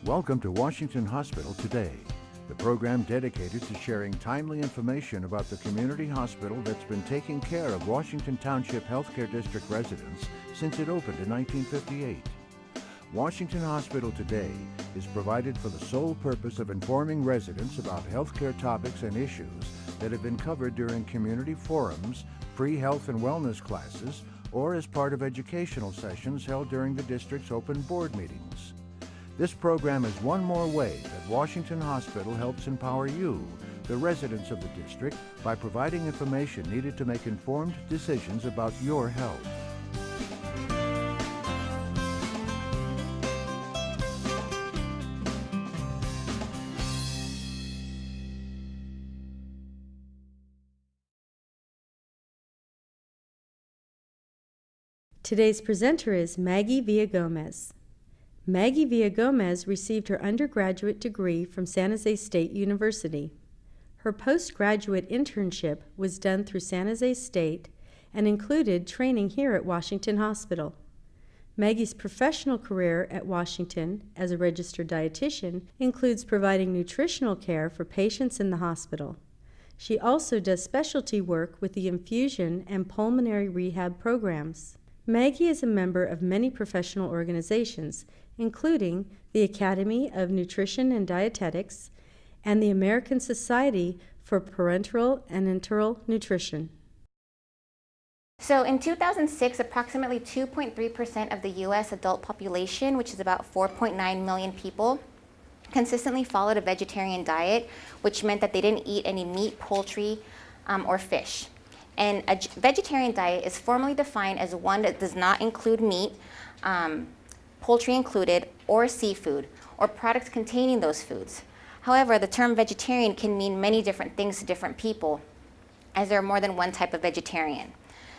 Welcome to Washington Hospital Today, the program dedicated to sharing timely information about the community hospital that's been taking care of Washington Township Healthcare District residents since it opened in 1958. Washington Hospital Today is provided for the sole purpose of informing residents about healthcare topics and issues that have been covered during community forums, free health and wellness classes, or as part of educational sessions held during the district's open board meetings. This program is one more way that Washington Hospital helps empower you, the residents of the district, by providing information needed to make informed decisions about your health. Today's presenter is Maggie Villagomez. Maggie Villagomez received her undergraduate degree from San Jose State University. Her postgraduate internship was done through San Jose State and included training here at Washington Hospital. Maggie's professional career at Washington as a registered dietitian includes providing nutritional care for patients in the hospital. She also does specialty work with the infusion and pulmonary rehab programs. Maggie is a member of many professional organizations, including the Academy of Nutrition and Dietetics and the American Society for Parenteral and Enteral Nutrition. So in 2006, approximately 2.3% of the U.S. adult population, which is about 4.9 million people, consistently followed a vegetarian diet, which meant that they didn't eat any meat, poultry, or fish. And a vegetarian diet is formally defined as one that does not include meat, poultry included, or seafood, or products containing those foods. However, the term vegetarian can mean many different things to different people, as there are more than one type of vegetarian.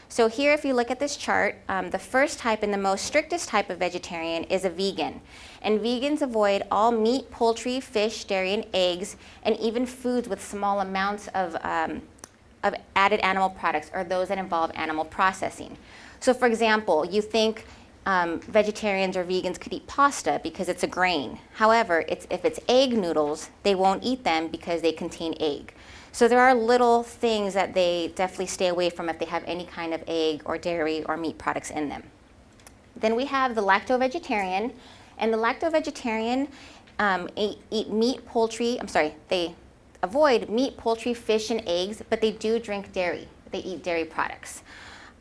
So here, if you look at this chart, the first type and the most strictest type of vegetarian is a vegan. And vegans avoid all meat, poultry, fish, dairy, and eggs, and even foods with small amounts of added animal products, or those that involve animal processing. So for example, you think vegetarians or vegans could eat pasta because it's a grain. However, if it's egg noodles, they won't eat them because they contain egg. So there are little things that they definitely stay away from if they have any kind of egg or dairy or meat products in them. Then we have the lacto-vegetarian, and the lacto-vegetarian eat meat, poultry, they avoid meat, poultry, fish, and eggs, but they do drink dairy. They eat dairy products.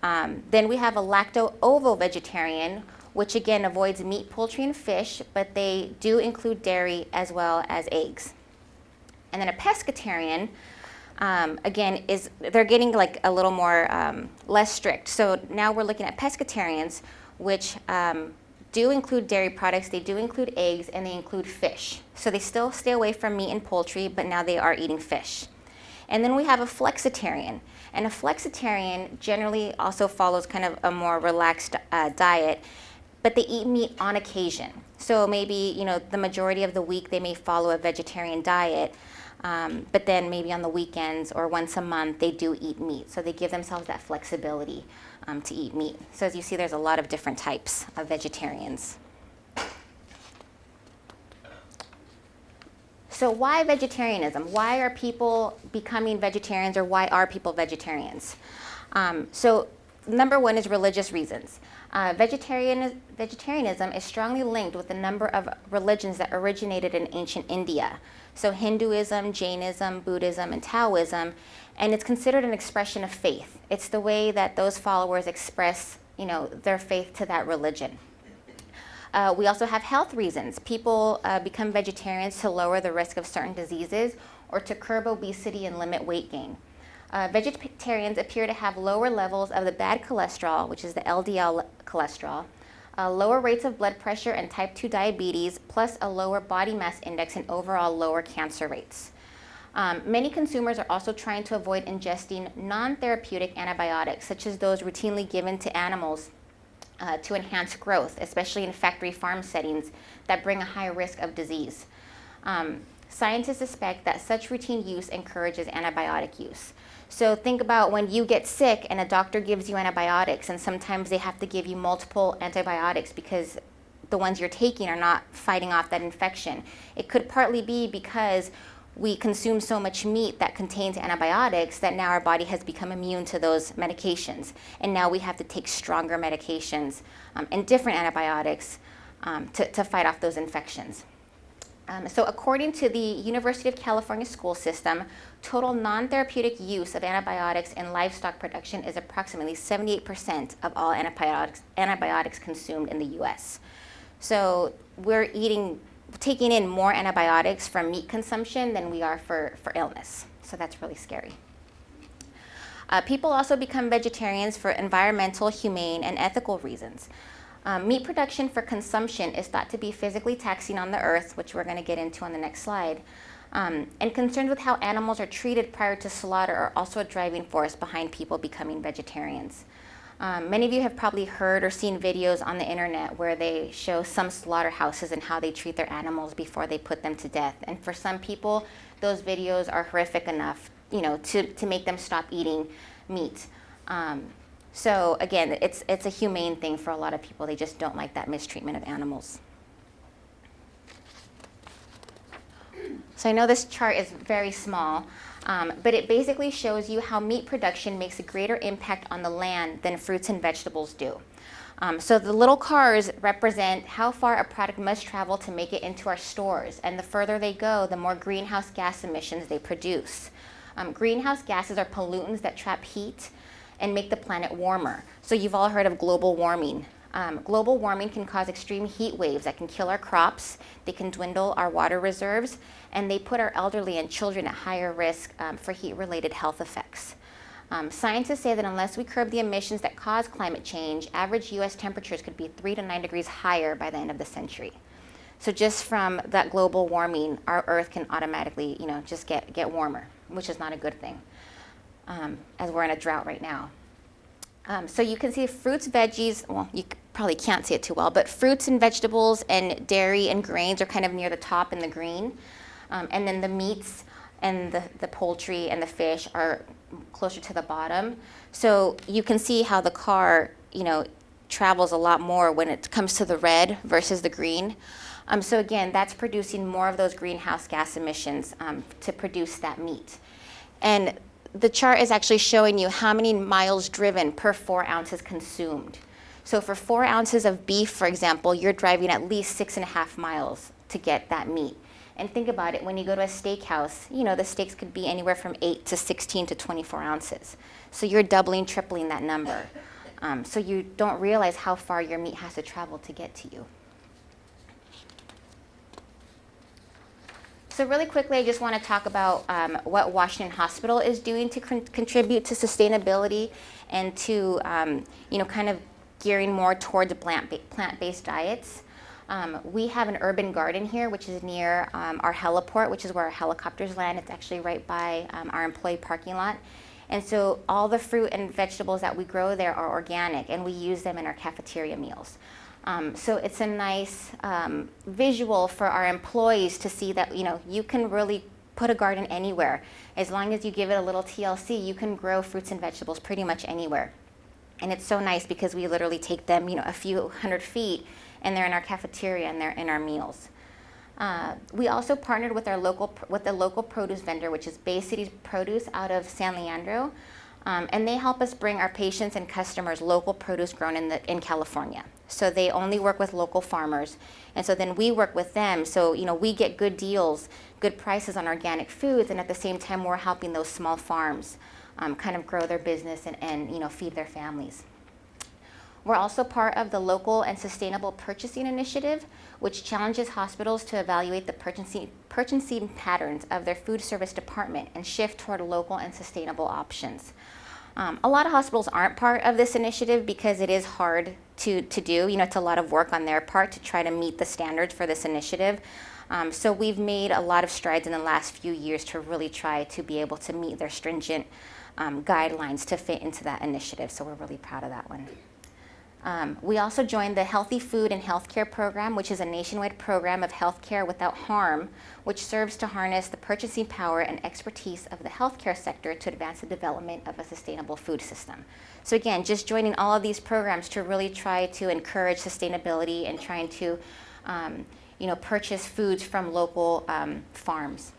Then we have a lacto-ovo-vegetarian, which again avoids meat, poultry, and fish, but they do include dairy as well as eggs. And then a pescatarian, again, they're getting like a little more less strict. So now we're looking at pescatarians, which do include dairy products, they do include eggs, and they include fish. So they still stay away from meat and poultry, but now they are eating fish. And then we have a flexitarian. And a flexitarian generally also follows kind of a more relaxed diet, but they eat meat on occasion. So maybe, the majority of the week they may follow a vegetarian diet, but then maybe on the weekends or once a month they do eat meat. So they give themselves that flexibility to eat meat. So as you see, there's a lot of different types of vegetarians. So why vegetarianism? Why are people becoming vegetarians, or why are people vegetarians? So number one is religious reasons. Vegetarianism is strongly linked with a number of religions that originated in ancient India. So Hinduism, Jainism, Buddhism, and Taoism, and it's considered an expression of faith. It's the way that those followers express, their faith to that religion. We also have health reasons. People become vegetarians to lower the risk of certain diseases or to curb obesity and limit weight gain. Vegetarians appear to have lower levels of the bad cholesterol, which is the LDL cholesterol, lower rates of blood pressure and type 2 diabetes, plus a lower body mass index and overall lower cancer rates. Many consumers are also trying to avoid ingesting non-therapeutic antibiotics, such as those routinely given to animals to enhance growth, especially in factory farm settings that bring a high risk of disease. Scientists suspect that such routine use encourages antibiotic use. So think about when you get sick and a doctor gives you antibiotics, and sometimes they have to give you multiple antibiotics because the ones you're taking are not fighting off that infection. It could partly be because we consume so much meat that contains antibiotics that now our body has become immune to those medications. And now we have to take stronger medications and different antibiotics to fight off those infections. So according to the University of California school system, total non-therapeutic use of antibiotics in livestock production is approximately 78% of all antibiotics consumed in the US. So we're taking in more antibiotics from meat consumption than we are for illness. So that's really scary. People also become vegetarians for environmental, humane, and ethical reasons. Meat production for consumption is thought to be physically taxing on the earth, which we're going to get into on the next slide. And concerns with how animals are treated prior to slaughter are also a driving force behind people becoming vegetarians. Many of you have probably heard or seen videos on the internet where they show some slaughterhouses and how they treat their animals before they put them to death. And for some people, those videos are horrific enough, to make them stop eating meat. So again, it's a humane thing for a lot of people. They just don't like that mistreatment of animals. So I know this chart is very small, but it basically shows you how meat production makes a greater impact on the land than fruits and vegetables do. So the little cars represent how far a product must travel to make it into our stores. And the further they go, the more greenhouse gas emissions they produce. Greenhouse gases are pollutants that trap heat and make the planet warmer. So you've all heard of global warming. Global warming can cause extreme heat waves that can kill our crops, they can dwindle our water reserves, and they put our elderly and children at higher risk for heat-related health effects. Scientists say that unless we curb the emissions that cause climate change, average US temperatures could be 3 to 9 degrees higher by the end of the century. So just from that global warming, our Earth can automatically, just get warmer, which is not a good thing, as we're in a drought right now. So you can see fruits, veggies, well, you probably can't see it too well, but fruits and vegetables and dairy and grains are kind of near the top in the green. And then the meats and the poultry and the fish are closer to the bottom. So you can see how the car, travels a lot more when it comes to the red versus the green. So again, that's producing more of those greenhouse gas emissions to produce that meat. And the chart is actually showing you how many miles driven per 4 ounces consumed. So for 4 ounces of beef, for example, you're driving at least 6.5 miles to get that meat. And think about it, when you go to a steakhouse, the steaks could be anywhere from 8 to 16 to 24 ounces. So you're doubling, tripling that number. So you don't realize how far your meat has to travel to get to you. So really quickly, I just want to talk about what Washington Hospital is doing to contribute to sustainability and to, kind of gearing more towards plant-based diets. We have an urban garden here, which is near our heliport, which is where our helicopters land. It's actually right by our employee parking lot. And so all the fruit and vegetables that we grow there are organic, and we use them in our cafeteria meals. So it's a nice visual for our employees to see that, you can really put a garden anywhere. As long as you give it a little TLC, you can grow fruits and vegetables pretty much anywhere. And it's so nice because we literally take them, a few hundred feet, and they're in our cafeteria and they're in our meals. We also partnered with the local produce vendor, which is Bay Cities Produce out of San Leandro. And they help us bring our patients and customers local produce grown in California. So they only work with local farmers. And so then we work with them. So, we get good deals, good prices on organic foods. And at the same time, we're helping those small farms kind of grow their business and feed their families. We're also part of the Local and Sustainable Purchasing Initiative, which challenges hospitals to evaluate the purchasing patterns of their food service department and shift toward local and sustainable options. A lot of hospitals aren't part of this initiative because it is hard to do. It's a lot of work on their part to try to meet the standards for this initiative. So we've made a lot of strides in the last few years to really try to be able to meet their stringent guidelines to fit into that initiative. So we're really proud of that one. We also joined the Healthy Food and Healthcare Program, which is a nationwide program of healthcare without harm, which serves to harness the purchasing power and expertise of the healthcare sector to advance the development of a sustainable food system. So again, just joining all of these programs to really try to encourage sustainability and trying to purchase foods from local farms.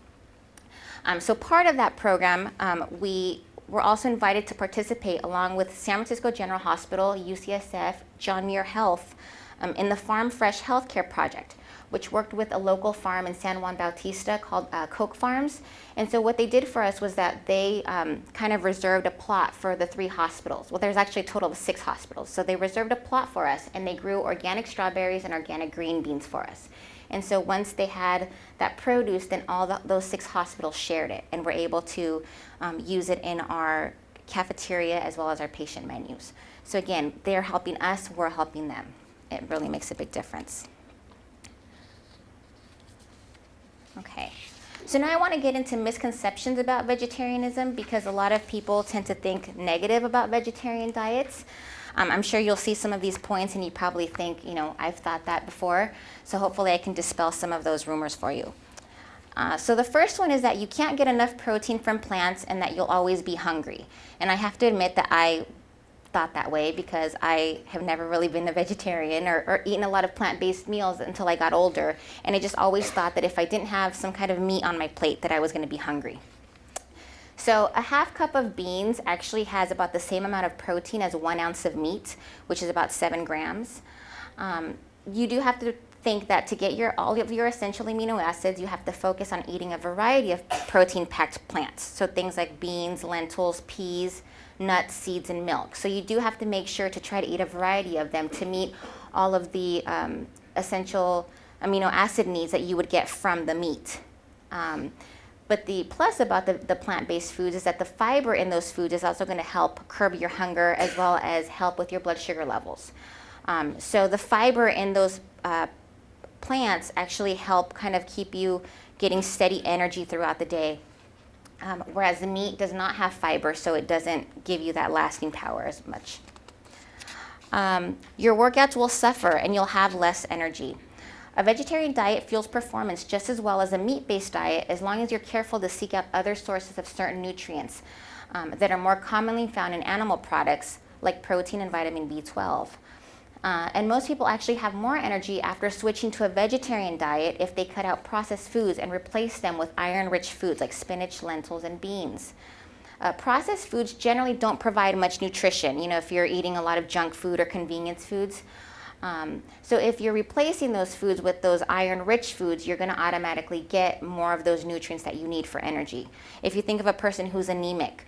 So part of that program, we were also invited to participate along with San Francisco General Hospital, UCSF, John Muir Health, in the Farm Fresh Healthcare Project, which worked with a local farm in San Juan Bautista called Coke Farms. And so what they did for us was that they kind of reserved a plot for the 3 hospitals. Well, there's actually a total of 6 hospitals. So they reserved a plot for us, and they grew organic strawberries and organic green beans for us. And so once they had that produce, then those 6 hospitals shared it and were able to use it in our cafeteria as well as our patient menus. So again, they're helping us, we're helping them. It really makes a big difference. Okay, so now I want to get into misconceptions about vegetarianism, because a lot of people tend to think negative about vegetarian diets. I'm sure you'll see some of these points and you probably think, I've thought that before. So hopefully I can dispel some of those rumors for you. So the first one is that you can't get enough protein from plants and that you'll always be hungry. And I have to admit that I thought that way because I have never really been a vegetarian or eaten a lot of plant-based meals until I got older. And I just always thought that if I didn't have some kind of meat on my plate that I was going to be hungry. So a half cup of beans actually has about the same amount of protein as 1 ounce of meat, which is about 7 grams. You do have to think that to get all of your essential amino acids, you have to focus on eating a variety of protein-packed plants. So things like beans, lentils, peas, nuts, seeds, and milk. So you do have to make sure to try to eat a variety of them to meet all of the essential amino acid needs that you would get from the meat. But the plus about the plant-based foods is that the fiber in those foods is also going to help curb your hunger as well as help with your blood sugar levels. So the fiber in those plants actually help kind of keep you getting steady energy throughout the day. Whereas the meat does not have fiber, so it doesn't give you that lasting power as much. Your workouts will suffer and you'll have less energy. A vegetarian diet fuels performance just as well as a meat-based diet, as long as you're careful to seek out other sources of certain nutrients that are more commonly found in animal products, like protein and vitamin B12. And most people actually have more energy after switching to a vegetarian diet if they cut out processed foods and replace them with iron-rich foods like spinach, lentils, and beans. Processed foods generally don't provide much nutrition, if you're eating a lot of junk food or convenience foods. So if you're replacing those foods with those iron-rich foods, you're going to automatically get more of those nutrients that you need for energy. If you think of a person who's anemic,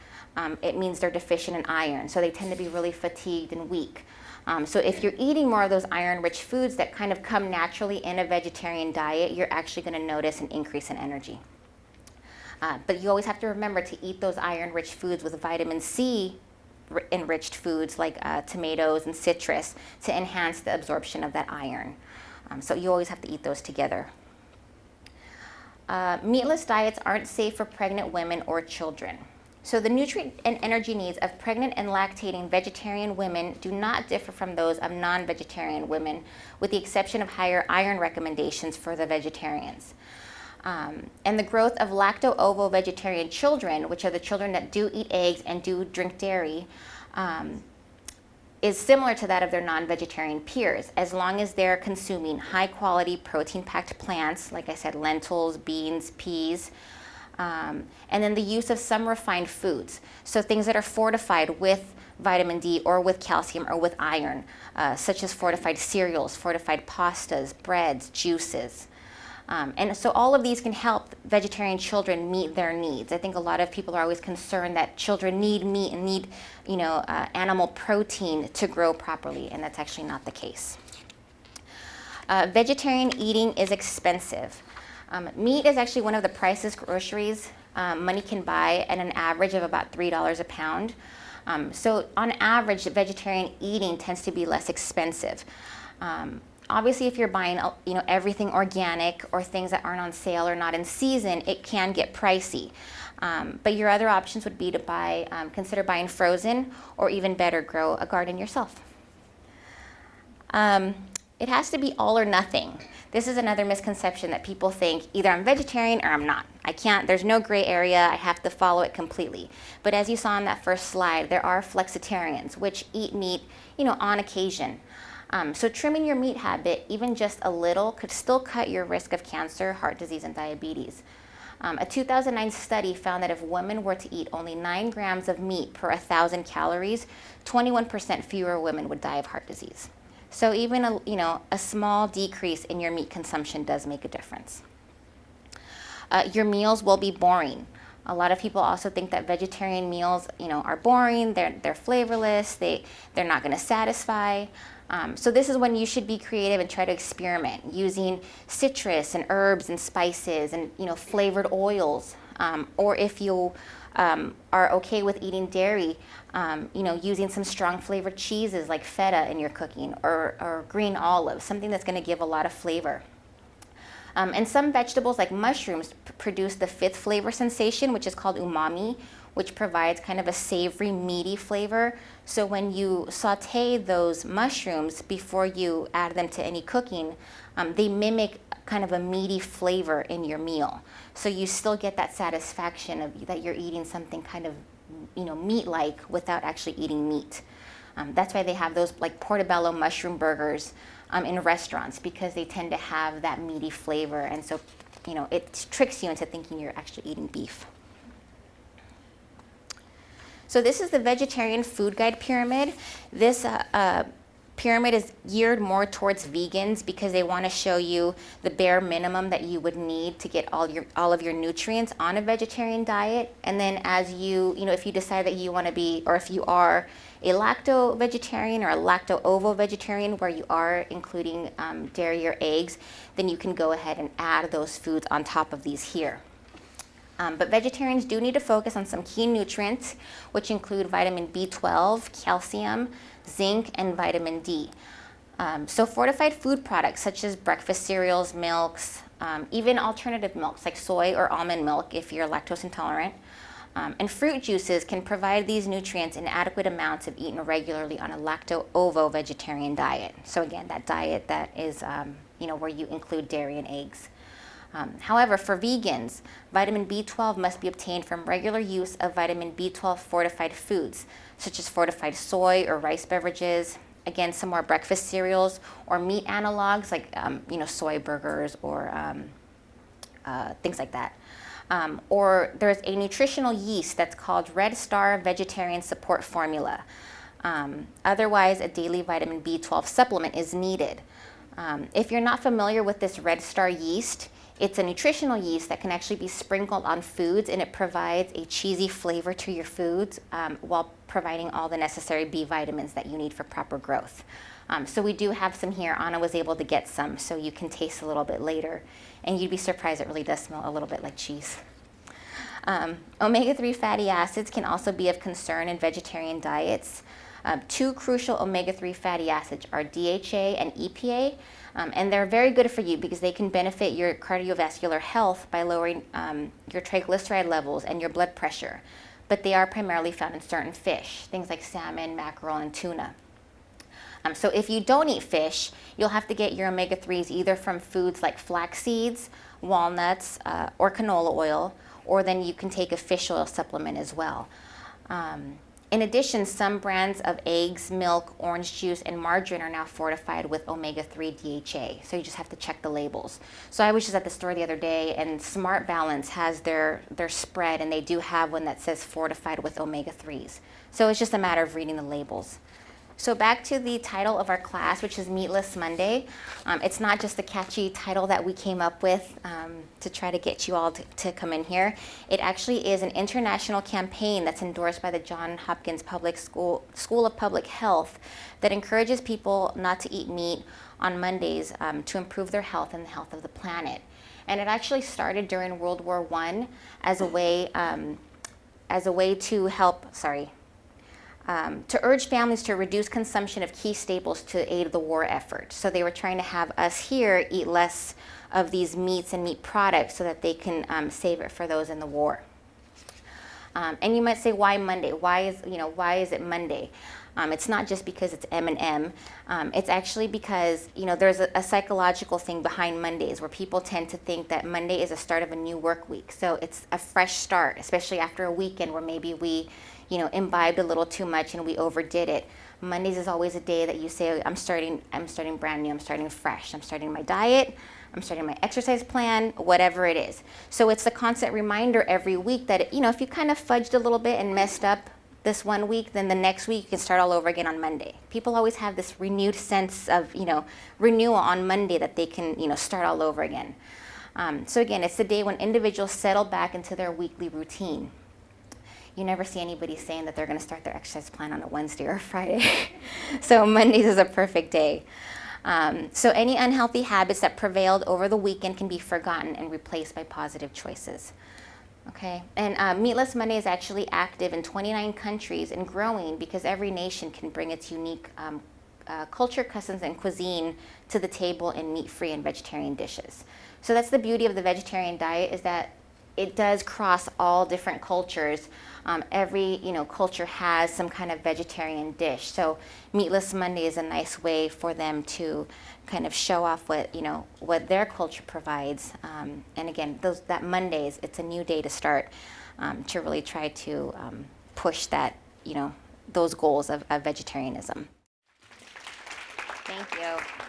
it means they're deficient in iron, so they tend to be really fatigued and weak. So if you're eating more of those iron-rich foods that kind of come naturally in a vegetarian diet, you're actually going to notice an increase in energy. But you always have to remember to eat those iron-rich foods with vitamin C enriched foods like tomatoes and citrus to enhance the absorption of that iron. So you always have to eat those together. Meatless diets aren't safe for pregnant women or children. So the nutrient and energy needs of pregnant and lactating vegetarian women do not differ from those of non-vegetarian women, with the exception of higher iron recommendations for the vegetarians. And the growth of lacto-ovo vegetarian children, which are the children that do eat eggs and do drink dairy, is similar to that of their non-vegetarian peers, as long as they're consuming high-quality protein-packed plants, like I said, lentils, beans, peas, and then the use of some refined foods. So things that are fortified with vitamin D or with calcium or with iron, such as fortified cereals, fortified pastas, breads, juices. And so all of these can help vegetarian children meet their needs. I think a lot of people are always concerned that children need meat and need, animal protein to grow properly, and that's actually not the case. Vegetarian eating is expensive. Meat is actually one of the priciest groceries money can buy, at an average of about $3 a pound. So on average, vegetarian eating tends to be less expensive. Obviously, if you're buying everything organic or things that aren't on sale or not in season, it can get pricey. But your other options would be to consider buying frozen, or even better, grow a garden yourself. It has to be all or nothing. This is another misconception that people think either I'm vegetarian or I'm not. I can't, there's no gray area, I have to follow it completely. But as you saw on that first slide, there are flexitarians, which eat meat, on occasion. So trimming your meat habit, even just a little, could still cut your risk of cancer, heart disease, and diabetes. A 2009 study found that if women were to eat only 9 grams of meat per 1,000 calories, 21% fewer women would die of heart disease. So even a small decrease in your meat consumption does make a difference. Your meals will be boring. A lot of people also think that vegetarian meals, are boring. They're flavorless. They're not going to satisfy. So this is when you should be creative and try to experiment using citrus and herbs and spices and flavored oils. Or if you are okay with eating dairy, using some strong flavored cheeses like feta in your cooking, or green olives, something that's going to give a lot of flavor. And some vegetables like mushrooms produce the 5th flavor sensation, which is called umami, which provides kind of a savory, meaty flavor. So when you saute those mushrooms before you add them to any cooking, they mimic kind of a meaty flavor in your meal. So you still get that satisfaction of that you're eating something kind of, meat-like without actually eating meat. That's why they have those like portobello mushroom burgers in restaurants, because they tend to have that meaty flavor, and so it tricks you into thinking you're actually eating beef. So this is the vegetarian food guide pyramid. This pyramid is geared more towards vegans because they want to show you the bare minimum that you would need to get all of your nutrients on a vegetarian diet. And then as if you decide that you want to be, or if you are a lacto-vegetarian or a lacto-ovo-vegetarian where you are including dairy or eggs, then you can go ahead and add those foods on top of these here. But vegetarians do need to focus on some key nutrients, which include vitamin B12, calcium, zinc, and vitamin D. So fortified food products such as breakfast cereals, milks, even alternative milks like soy or almond milk if you're lactose intolerant, and fruit juices can provide these nutrients in adequate amounts if eaten regularly on a lacto-ovo vegetarian diet. So again, that diet that is where you include dairy and eggs. However, for vegans, vitamin B12 must be obtained from regular use of vitamin B12 fortified foods, such as fortified soy or rice beverages, again, some more breakfast cereals, or meat analogs like soy burgers or things like that. Or there's a nutritional yeast that's called Red Star Vegetarian Support Formula. Otherwise, a daily vitamin B12 supplement is needed. If you're not familiar with this Red Star yeast, it's a nutritional yeast that can actually be sprinkled on foods, and it provides a cheesy flavor to your foods while providing all the necessary B vitamins that you need for proper growth. So we do have some here. Anna was able to get some, so you can taste a little bit later, and you'd be surprised it really does smell a little bit like cheese. Omega-3 fatty acids can also be of concern in vegetarian diets. 2 crucial omega-3 fatty acids are DHA and EPA, and they're very good for you because they can benefit your cardiovascular health by lowering your triglyceride levels and your blood pressure. But they are primarily found in certain fish, things like salmon, mackerel, and tuna. So if you don't eat fish, you'll have to get your omega-3s either from foods like flax seeds, walnuts, or canola oil, or then you can take a fish oil supplement as well. In addition, some brands of eggs, milk, orange juice, and margarine are now fortified with omega-3 DHA, so you just have to check the labels. So I was just at the store the other day, and Smart Balance has their spread, and they do have one that says fortified with omega-3s. So it's just a matter of reading the labels. So back to the title of our class, which is Meatless Monday. It's not just a catchy title that we came up with to try to get you all to come in here. It actually is an international campaign that's endorsed by the Johns Hopkins School of Public Health that encourages people not to eat meat on Mondays to improve their health and the health of the planet. And it actually started during World War I as a way to help, to urge families to reduce consumption of key staples to aid the war effort. So they were trying to have us here eat less of these meats and meat products so that they can save it for those in the war. And you might say, why Monday? Why is it Monday? It's not just because it's M&M. It's actually because, there's a psychological thing behind Mondays where people tend to think that Monday is the start of a new work week. So it's a fresh start, especially after a weekend where maybe we, imbibed a little too much and we overdid it. Mondays is always a day that you say, I'm starting brand new, I'm starting fresh, I'm starting my diet, I'm starting my exercise plan, whatever it is. So it's a constant reminder every week that, if you kind of fudged a little bit and messed up this one week, then the next week you can start all over again on Monday. People always have this renewed sense of, renewal on Monday that they can, start all over again. So again, it's the day when individuals settle back into their weekly routine. You never see anybody saying that they're going to start their exercise plan on a Wednesday or a Friday. So Mondays is a perfect day. So any unhealthy habits that prevailed over the weekend can be forgotten and replaced by positive choices. Okay, and Meatless Monday is actually active in 29 countries and growing because every nation can bring its unique culture, customs, and cuisine to the table in meat-free and vegetarian dishes. So that's the beauty of the vegetarian diet, is that it does cross all different cultures. Every culture has some kind of vegetarian dish. So Meatless Monday is a nice way for them to kind of show off what their culture provides. And again, that Mondays, it's a new day to start to really try to push that those goals of vegetarianism. Thank you.